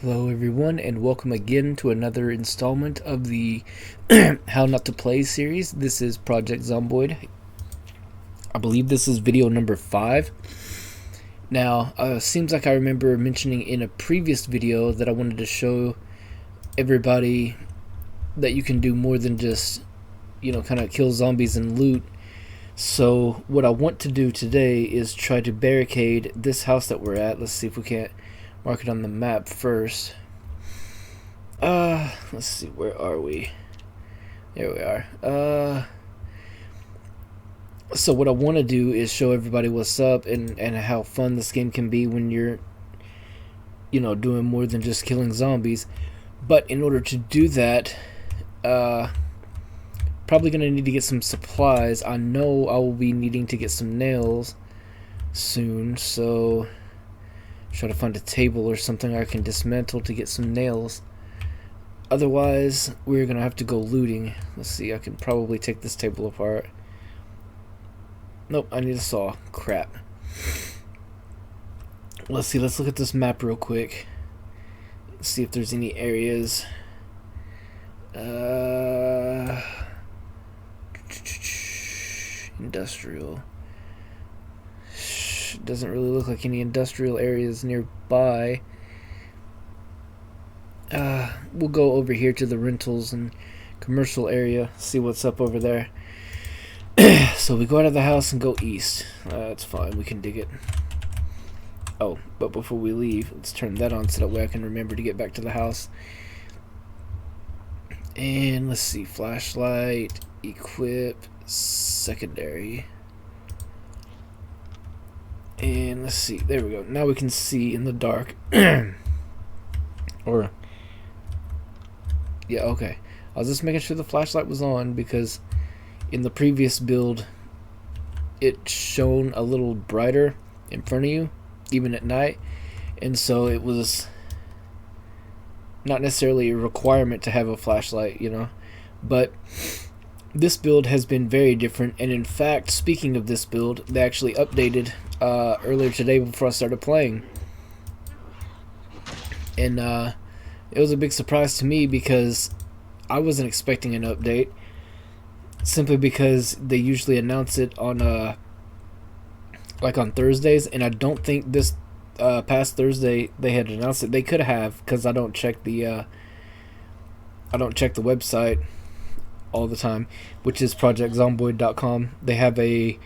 Hello everyone and welcome again to another installment of the How Not to Play series. This is Project Zomboid. I believe this is video number 5. Now, seems like I remember mentioning in a previous video that I wanted to show everybody that you can do more than just, kind of kill zombies and loot. So what I want to do today is try to barricade this house that we're at. Let's see if we can't mark it on the map first. Let's see, where are we? There we are. So what I want to do is show everybody what's up and how fun this game can be when you're, doing more than just killing zombies. But in order to do that, probably going to need to get some supplies. I know I will be needing to get some nails soon, so try to find a table or something I can dismantle to get some nails. Otherwise, we're gonna have to go looting. Let's see, I can probably take this table apart. Nope, I need a saw. Crap. Let's see, let's look at this map real quick. See if there's any areas. Industrial. Doesn't really look like any industrial areas nearby. We'll go over here to the rentals and commercial area, see what's up over there. So we go out of the house and go east. That's fine, we can dig it. Oh, but before we leave, let's turn that on so that way I can remember to get back to the house. And let's see, flashlight, equip, secondary. And let's see, there we go. Now we can see in the dark. Or, yeah, okay. I was just making sure the flashlight was on because in the previous build, it shone a little brighter in front of you, even at night. And so it was not necessarily a requirement to have a flashlight, But this build has been very different. And in fact, speaking of this build, they actually updated earlier today before I started playing, and it was a big surprise to me because I wasn't expecting an update, simply because they usually announce it on like on Thursdays, and I don't think this past Thursday they had announced it. They could have, because I don't check the website all the time, which is projectzomboid.com. They have a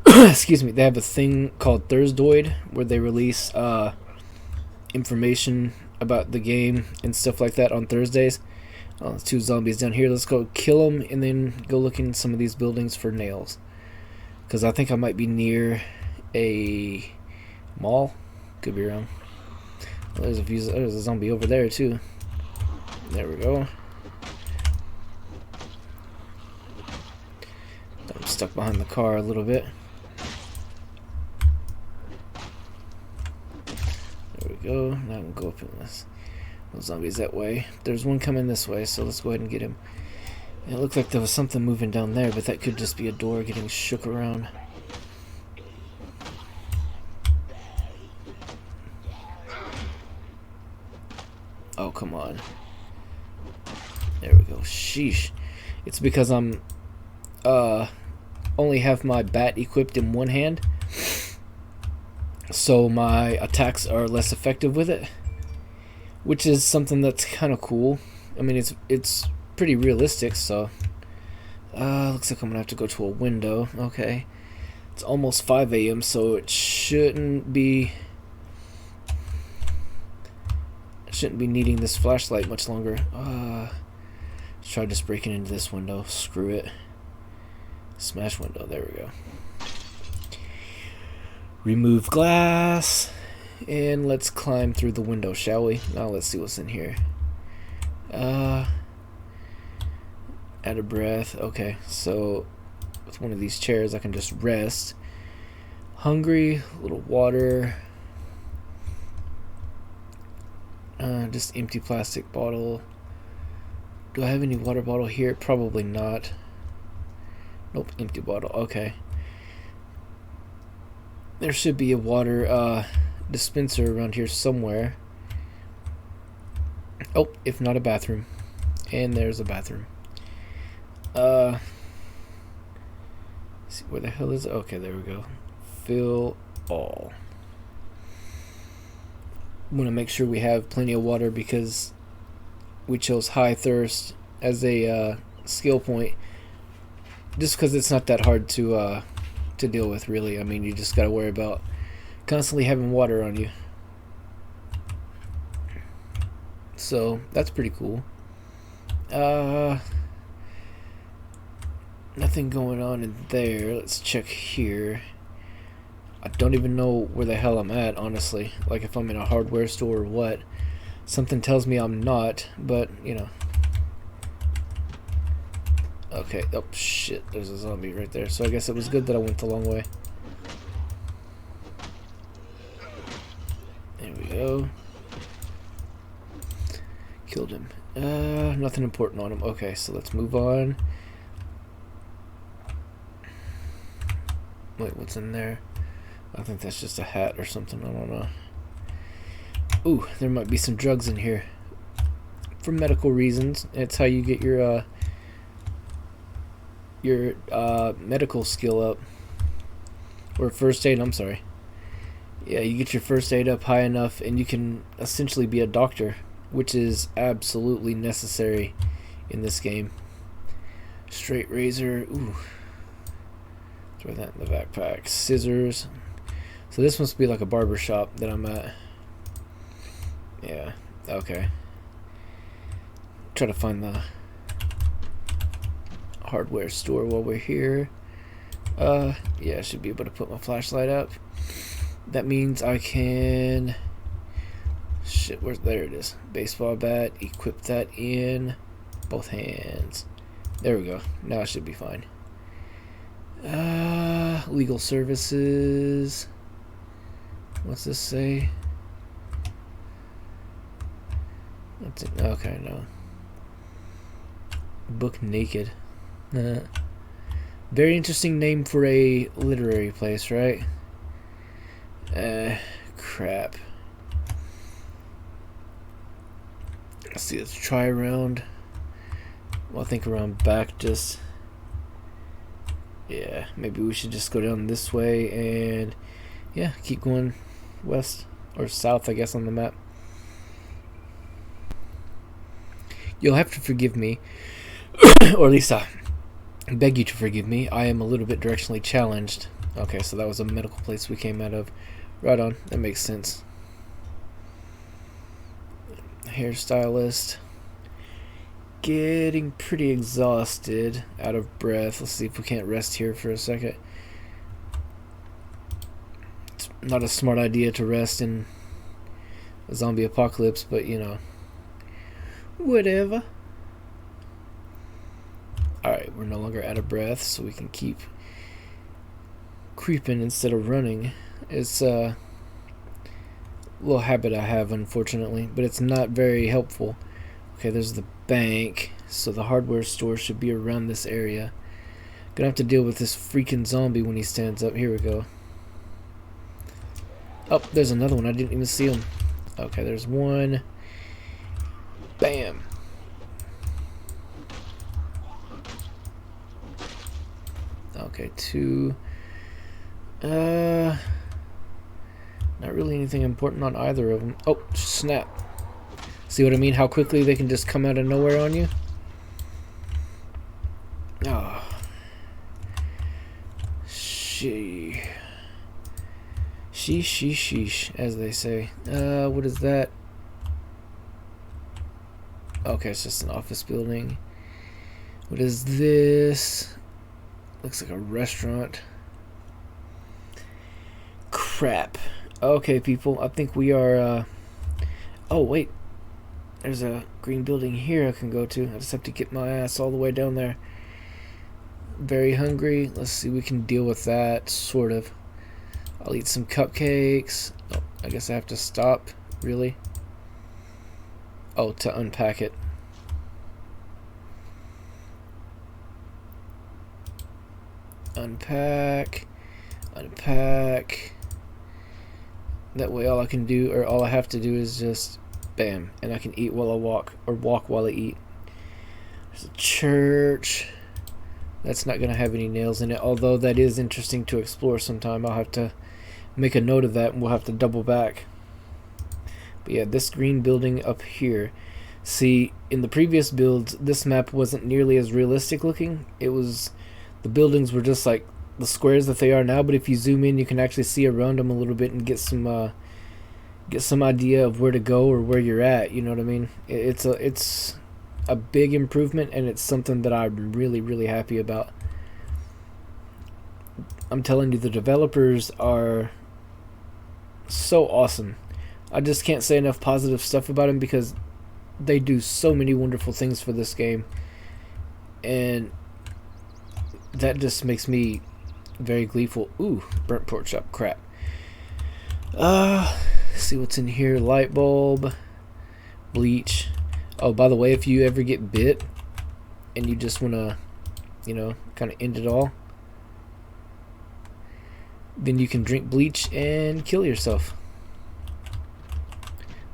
excuse me, they have a thing called Thursdoid where they release information about the game and stuff like that on Thursdays. Oh, there's 2 zombies down here. Let's go kill them and then go look in some of these buildings for nails, because I think I might be near a mall. Could be wrong. Well, there's a zombie over there too. There we go. I'm stuck behind the car a little bit. Go. Now we'll go up in this. Those zombies that way. There's one coming this way, so let's go ahead and get him. It looked like there was something moving down there, but that could just be a door getting shook around. Oh, come on. There we go. Sheesh. It's because I'm only have my bat equipped in one hand, so my attacks are less effective with it, which is something that's kind of cool. I mean, it's pretty realistic. So looks like I'm gonna have to go to a window. Okay, it's almost 5 a.m. so it shouldn't be needing this flashlight much longer. Let's try just breaking into this window. Screw it. Smash window. There we go. Remove glass, and let's climb through the window, shall we? Now let's see what's in here. Out of breath. Okay, so with one of these chairs I can just rest. Hungry, a little water. Just empty plastic bottle. Do I have any water bottle here? Probably not. Nope, empty bottle. Okay. There should be a water dispenser around here somewhere. Oh, if not a bathroom. And there's a bathroom. See, where the hell is it? Okay, there we go. Fill all. Want to make sure we have plenty of water because we chose high thirst as a skill point, just because it's not that hard to deal with, really. I mean, you just gotta worry about constantly having water on you. So that's pretty cool. Nothing going on in there. Let's check here. I don't even know where the hell I'm at, honestly. Like if I'm in a hardware store or what. Something tells me I'm not, but you know. Okay, oh shit, there's a zombie right there. So I guess it was good that I went the long way. There we go. Killed him. Nothing important on him. Okay, so let's move on. Wait, what's in there? I think that's just a hat or something. I don't know. Ooh, there might be some drugs in here. For medical reasons. It's how you get your medical skill up. Or first aid, I'm sorry. Yeah, you get your first aid up high enough and you can essentially be a doctor, which is absolutely necessary in this game. Straight razor. Ooh. Throw that in the backpack. Scissors. So this must be like a barber shop that I'm at. Yeah, okay. Try to find the hardware store while we're here. Yeah, I should be able to put my flashlight up. That means I can... Shit, there it is. Baseball bat. Equip that in both hands. There we go. Now I should be fine. Legal services. What's this say? What's it? Okay, no. Book Naked. Very interesting name for a literary place, right? Crap. Let's see, let's try around. Well, I think around back just... Yeah, maybe we should just go down this way and... Yeah, keep going west. Or south, I guess, on the map. You'll have to forgive me. Or at least I beg you to forgive me. I am a little bit directionally challenged. Okay, so that was a medical place we came out of. Right on, that makes sense. Hairstylist. Getting pretty exhausted, out of breath. Let's see if we can't rest here for a second. It's not a smart idea to rest in a zombie apocalypse, but you know, whatever. Alright, we're no longer out of breath, so we can keep creeping instead of running. It's a little habit I have, unfortunately, but it's not very helpful. Okay, there's the bank, so the hardware store should be around this area. Gonna have to deal with this freaking zombie when he stands up. Here we go. Oh, there's another one. I didn't even see him. Okay, there's one. Bam. Okay, two. Not really anything important on either of them. Oh, snap. See what I mean? How quickly they can just come out of nowhere on you? Oh. Sheesh, as they say. What is that? Okay, it's just an office building. What is this? Looks like a restaurant. Crap. Okay, people, I think we are, oh, wait. There's a green building here I can go to. I just have to get my ass all the way down there. Very hungry. Let's see, we can deal with that, sort of. I'll eat some cupcakes. Oh, I guess I have to stop. Really? Oh, to unpack it. Unpack. Unpack. That way all I can do, or all I have to do is just Bam. And I can eat while I walk, or walk while I eat. There's a church. That's not going to have any nails in it, although that is interesting to explore sometime. I'll have to make a note of that, and we'll have to double back. But yeah, this green building up here. See, in the previous builds, this map wasn't nearly as realistic looking. It was, the buildings were just like the squares that they are now, but if you zoom in, you can actually see around them a little bit and get some idea of where to go or where you're at. You know what I mean? It's a big improvement, and it's something that I'm really happy about. I'm telling you, the developers are so awesome. I just can't say enough positive stuff about them because they do so many wonderful things for this game, and that just makes me very gleeful. Ooh, burnt pork chop, crap. See what's in here. Light bulb, bleach. Oh, by the way, if you ever get bit and you just want to, you know, kind of end it all, then you can drink bleach and kill yourself.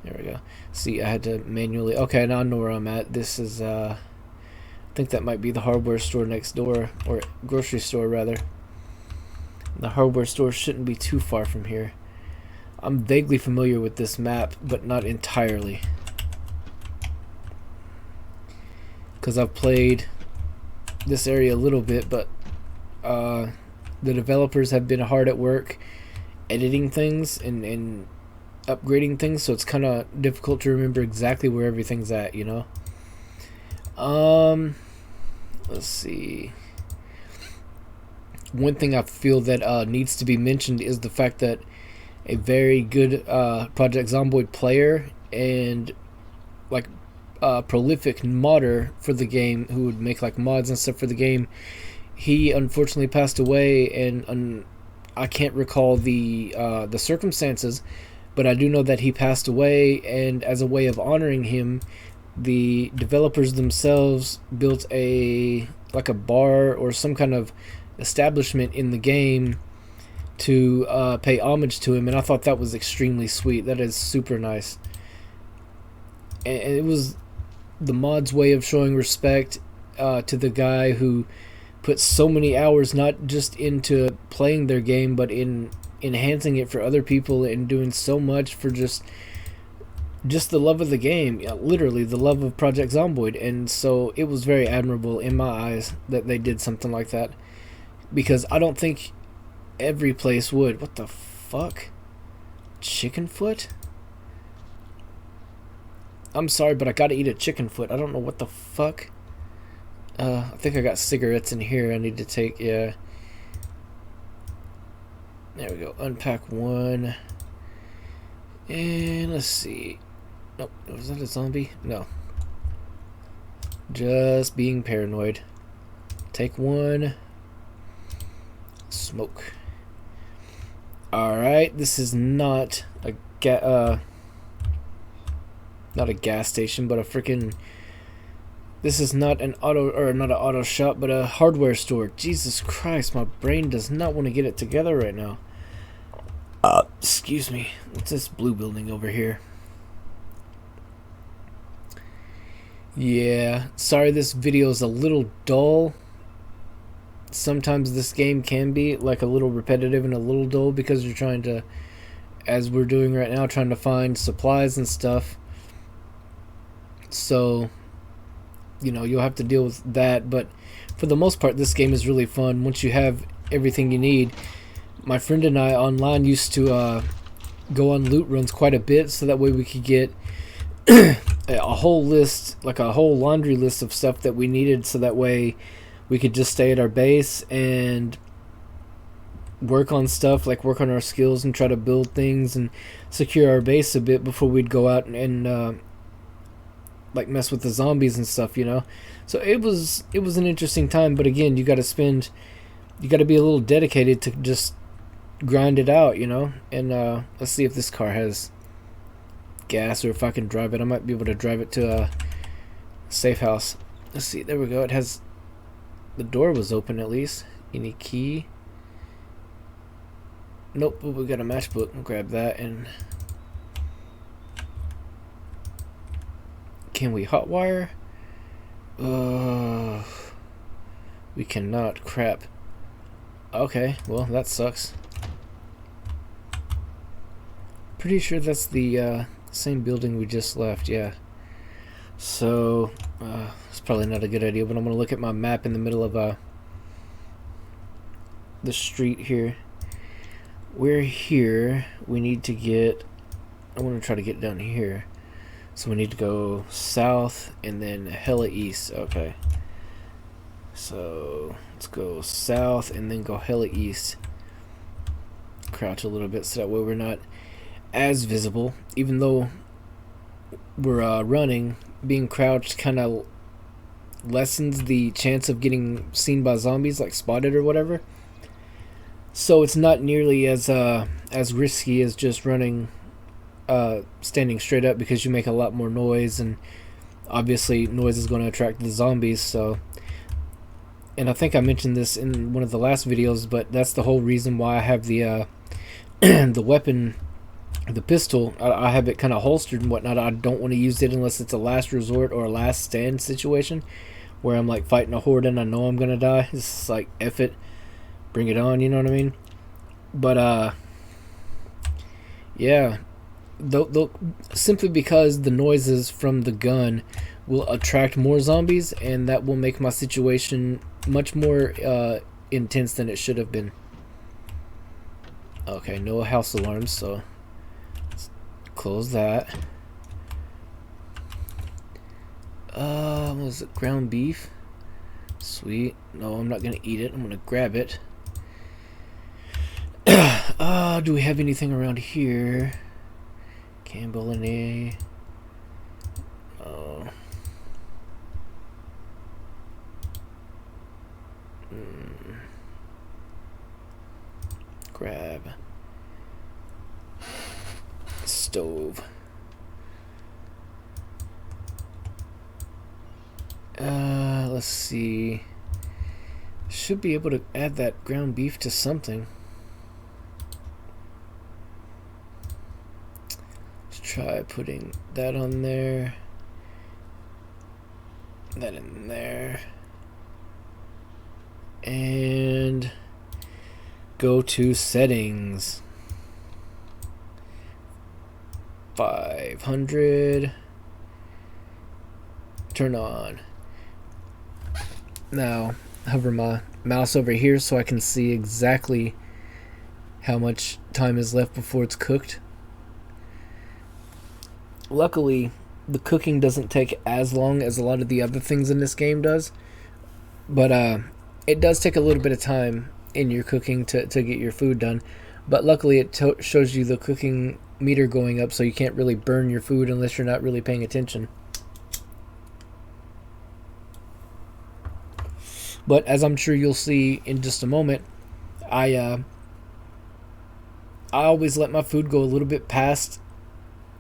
There we go. See, I had to manually... Okay, now I know where I'm at. This is, I think that might be the hardware store next door, or grocery store, rather. The hardware store shouldn't be too far from here. I'm vaguely familiar with this map, but not entirely. Because I've played this area a little bit, but the developers have been hard at work editing things and upgrading things, so it's kind of difficult to remember exactly where everything's at, you know. Let's see. One thing I feel that needs to be mentioned is the fact that a very good Project Zomboid player and like prolific modder for the game, who would make like mods and stuff for the game, he unfortunately passed away, and I can't recall the circumstances, but I do know that he passed away, and as a way of honoring him, the developers themselves built a bar or some kind of establishment in the game to pay homage to him, and I thought that was extremely sweet. That is super nice, and it was the mod's way of showing respect to the guy who put so many hours not just into playing their game, but in enhancing it for other people, and doing so much for just the love of the game. Yeah, literally the love of Project Zomboid. And so it was very admirable in my eyes that they did something like that, because I don't think every place would. What the fuck? Chicken foot? I'm sorry, but I gotta eat a chicken foot. I don't know what the fuck. I think I got cigarettes in here I need to take. Yeah, there we go. Unpack one. And let's see. Nope. Was that a zombie? No. Just being paranoid. Take one. Smoke. Alright. This is not a not a gas station, but a freaking... This is not an auto shop, but a hardware store. Jesus Christ, my brain does not want to get it together right now. Excuse me. What's this blue building over here? Yeah, sorry this video is a little dull. Sometimes this game can be like a little repetitive and a little dull because you're trying to, as we're doing right now, trying to find supplies and stuff. So, you know, you'll have to deal with that, but for the most part this game is really fun once you have everything you need. My friend and I online used to go on loot runs quite a bit, so that way we could get a whole list, like a whole laundry list of stuff that we needed, so that way we could just stay at our base and work on stuff, like work on our skills and try to build things and secure our base a bit before we'd go out and like mess with the zombies and stuff, you know. So it was an interesting time, but again, you got to be a little dedicated to just grind it out, you know. And let's see if this car has gas, or if I can drive it. I might be able to drive it to a safe house. Let's see. There we go. It has, the door was open at least. Any key? Nope. But we got a matchbook. We'll grab that. And Can we hotwire? We cannot. Crap. Okay, well, that sucks. Pretty sure that's the same building we just left, yeah. So, it's probably not a good idea, but I'm going to look at my map in the middle of the street here. We're here. We need to get... I want to try to get down here. So we need to go south and then hella east. Okay. So let's go south and then go hella east. Crouch a little bit so that way we're not as visible. Even though we're running, being crouched kind of lessens the chance of getting seen by zombies, like spotted or whatever. So it's not nearly as risky as just running standing straight up, because you make a lot more noise, and obviously noise is going to attract the zombies. So, and I think I mentioned this in one of the last videos, but that's the whole reason why I have the the weapon, the pistol. I have it kind of holstered and whatnot. I don't want to use it unless it's a last resort or a last stand situation where I'm like fighting a horde and I know I'm gonna die. It's just like, F it, bring it on, you know what I mean? But yeah, simply because the noises from the gun will attract more zombies, and that will make my situation much more intense than it should have been. Okay, no house alarms, so let's close that. What was it? Ground beef? Sweet. No, I'm not gonna eat it. I'm gonna grab it. Do we have anything around here? Campbell and A. Oh. Grab stove. Let's see. Should be able to add that ground beef to something. Let's try putting that on there. That in there. And go to settings. 500. Turn on. Now hover my mouse over here so I can see exactly how much time is left before it's cooked. Luckily, the cooking doesn't take as long as a lot of the other things in this game does, but it does take a little bit of time in your cooking to get your food done. But luckily it shows you the cooking meter going up, so you can't really burn your food unless you're not really paying attention. But as I'm sure you'll see in just a moment, I always let my food go a little bit past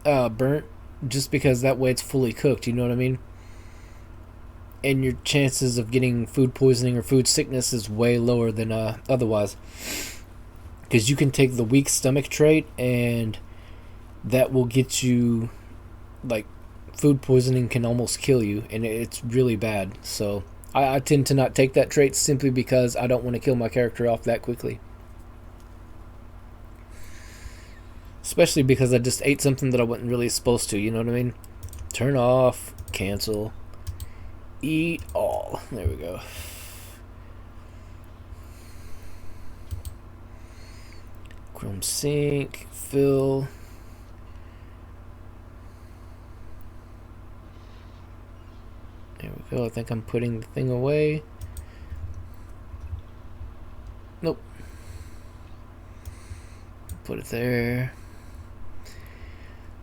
burnt, just because that way it's fully cooked, you know what I mean? And your chances of getting food poisoning or food sickness is way lower than otherwise. Because you can take the weak stomach trait, and that will get you, like, food poisoning can almost kill you, and it's really bad. So I tend to not take that trait simply because I don't want to kill my character off that quickly. Especially because I just ate something that I wasn't really supposed to, you know what I mean? Turn off, cancel, eat all. There we go. Chrome sink, fill. There we go. I think I'm putting the thing away. Nope. Put it there.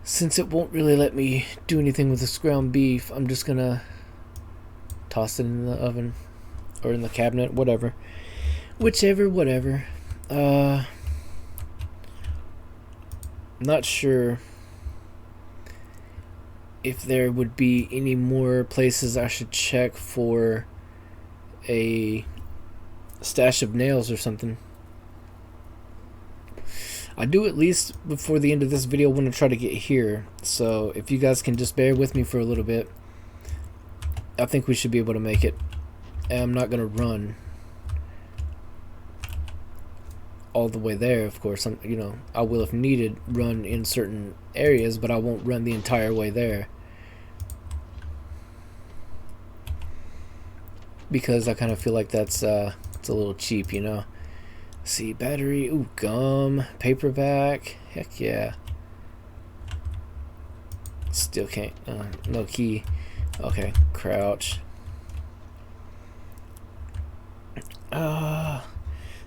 Since it won't really let me do anything with this ground beef, I'm just gonna toss it in the oven or in the cabinet, whatever. Whichever, whatever. Not sure if there would be any more places I should check for a stash of nails or something. I do, at least before the end of this video, want to try to get here. So if you guys can just bear with me for a little bit, I think we should be able to make it. And I'm not gonna run all the way there, of course. You know, I will, if needed, run in certain areas, but I won't run the entire way there, because I kind of feel like that's it's a little cheap, you know. See, battery, ooh, gum, paperback, heck yeah. Still can't, no key. Okay, crouch.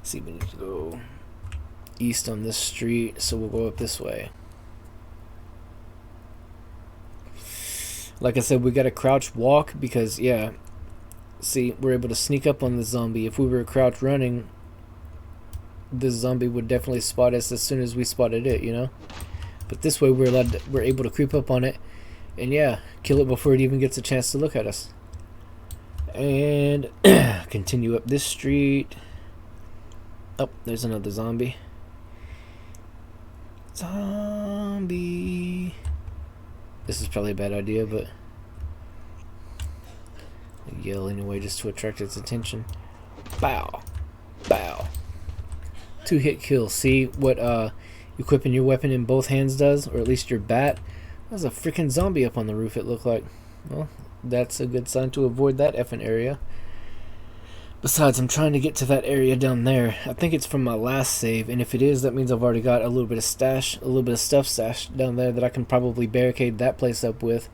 See, we need to go east on this street, so we'll go up this way. Like I said, we gotta crouch walk because, yeah, see, we're able to sneak up on the zombie. If we were crouch running, this zombie would definitely spot us as soon as we spotted it, you know. But this way, we're able to creep up on it, and yeah, kill it before it even gets a chance to look at us. And continue up this street. Oh, there's another zombie. Zombie. This is probably a bad idea, but I yell anyway just to attract its attention. Bow. Bow. 2-hit kill. See what equipping your weapon in both hands does? Or at least your bat? There's a freaking zombie up on the roof, it looked like. Well, that's a good sign to avoid that effing area. Besides, I'm trying to get to that area down there. I think it's from my last save, and if it is, that means I've already got a little bit of stuff stashed down there that I can probably barricade that place up with,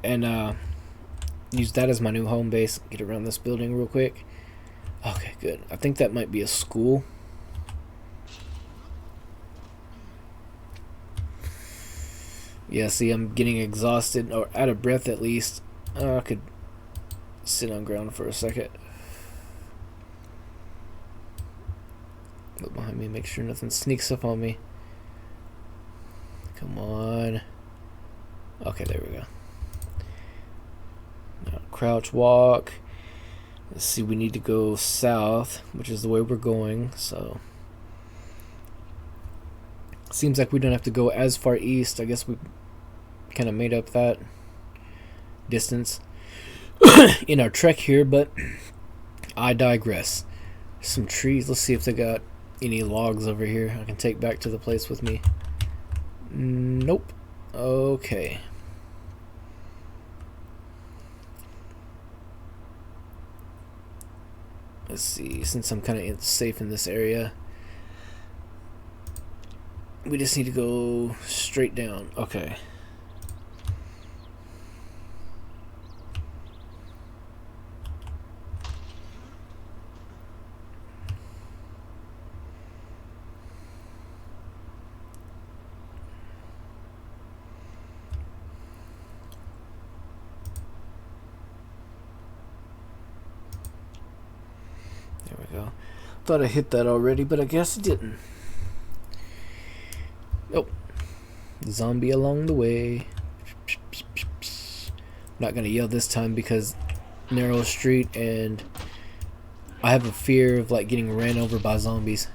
and use that as my new home base. Get around this building real quick. Okay, good. I think that might be a school. Yeah, see, I'm getting exhausted, or out of breath at least. I could sit on ground for a second. Look behind me, make sure nothing sneaks up on me. Come on. Okay, there we go. Now, crouch walk. Let's see, we need to go south, which is the way we're going, so seems like we don't have to go as far east. I guess we kind of made up that distance in our trek here, but I digress. Some trees. Let's see if they got any logs over here I can take back to the place with me. Nope. Okay. Let's see, since I'm kind of safe in this area, we just need to go straight down. Okay. There we go. Thought I hit that already, but I guess I didn't. Nope. Zombie along the way. Not gonna yell this time because narrow street, and I have a fear of like getting ran over by zombies.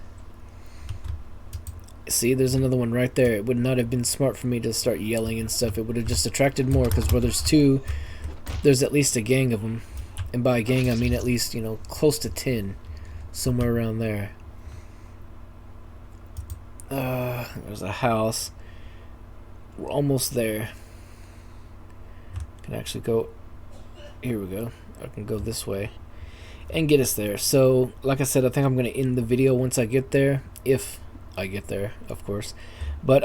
See, there's another one right there. It would not have been smart for me to start yelling and stuff. It would have just attracted more, because where there's two, there's at least a gang of them. And by a gang, I mean at least, you know, close to 10. Somewhere around there. There's a house. We're almost there. Can actually go. Here we go. I can go this way and get us there. So, like I said, I think I'm going to end the video once I get there. If I get there, of course. But,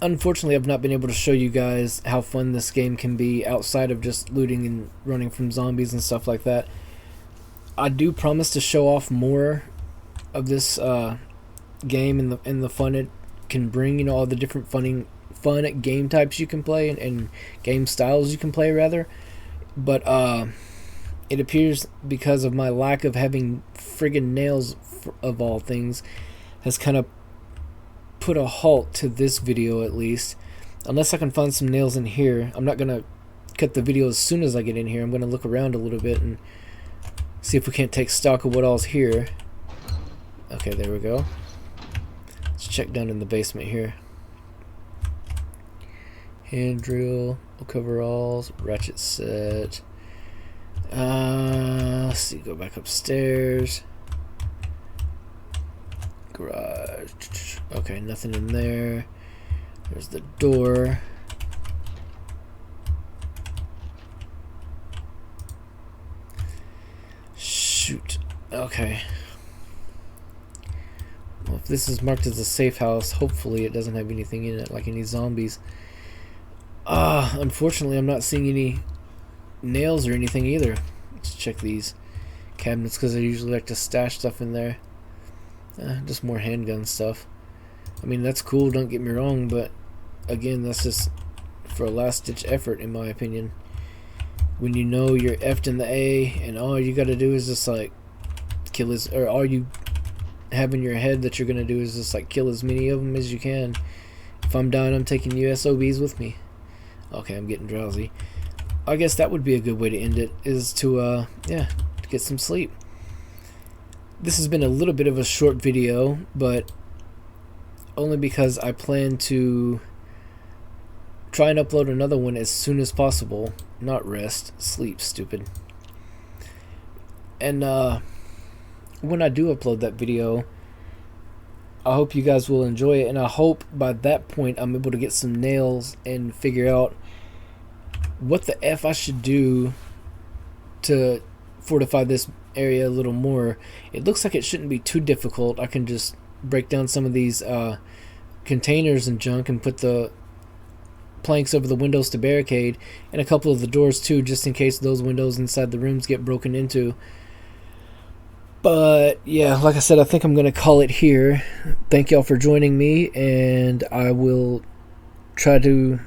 unfortunately, I've not been able to show you guys how fun this game can be outside of just looting and running from zombies and stuff like that. I do promise to show off more of this game and the fun it can bring. You know, all the different fun game types you can play and game styles you can play, rather. But it appears because of my lack of having friggin' nails, of all things, has kind of put a halt to this video, at least. Unless I can find some nails in here. I'm not going to cut the video as soon as I get in here. I'm going to look around a little bit and see if we can't take stock of what all's here. Okay, there we go. Let's check down in the basement here. Hand drill, coveralls, ratchet set. Let's see, go back upstairs. Garage. Okay, nothing in there. There's the door. Shoot. Okay. Well, if this is marked as a safe house, hopefully it doesn't have anything in it, like any zombies. Unfortunately, I'm not seeing any nails or anything either. Let's check these cabinets, because I usually like to stash stuff in there. Just more handgun stuff. I mean, that's cool, don't get me wrong, but again, that's just for a last-ditch effort, in my opinion. When you know you're effed in the A, and all you gotta do is just like kill his, or all you have in your head that you're gonna do is just like kill as many of them as you can. If I'm dying, I'm taking USOBs with me. Okay, I'm getting drowsy. I guess that would be a good way to end it, is to to get some sleep. This has been a little bit of a short video, but only because I plan to try and upload another one as soon as possible. Not rest, sleep, stupid. And when I do upload that video, I hope you guys will enjoy it, and I hope by that point I'm able to get some nails and figure out what the F I should do to fortify this area a little more. It looks like it shouldn't be too difficult. I can just break down some of these containers and junk and put the planks over the windows to barricade, and a couple of the doors too, just in case those windows inside the rooms get broken into. But yeah, like I said, I think I'm going to call it here. Thank y'all for joining me, and I will try to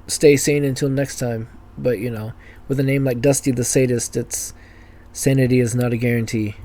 stay sane until next time. But, you know, with a name like Dusty the SaY-DiST, sanity is not a guarantee.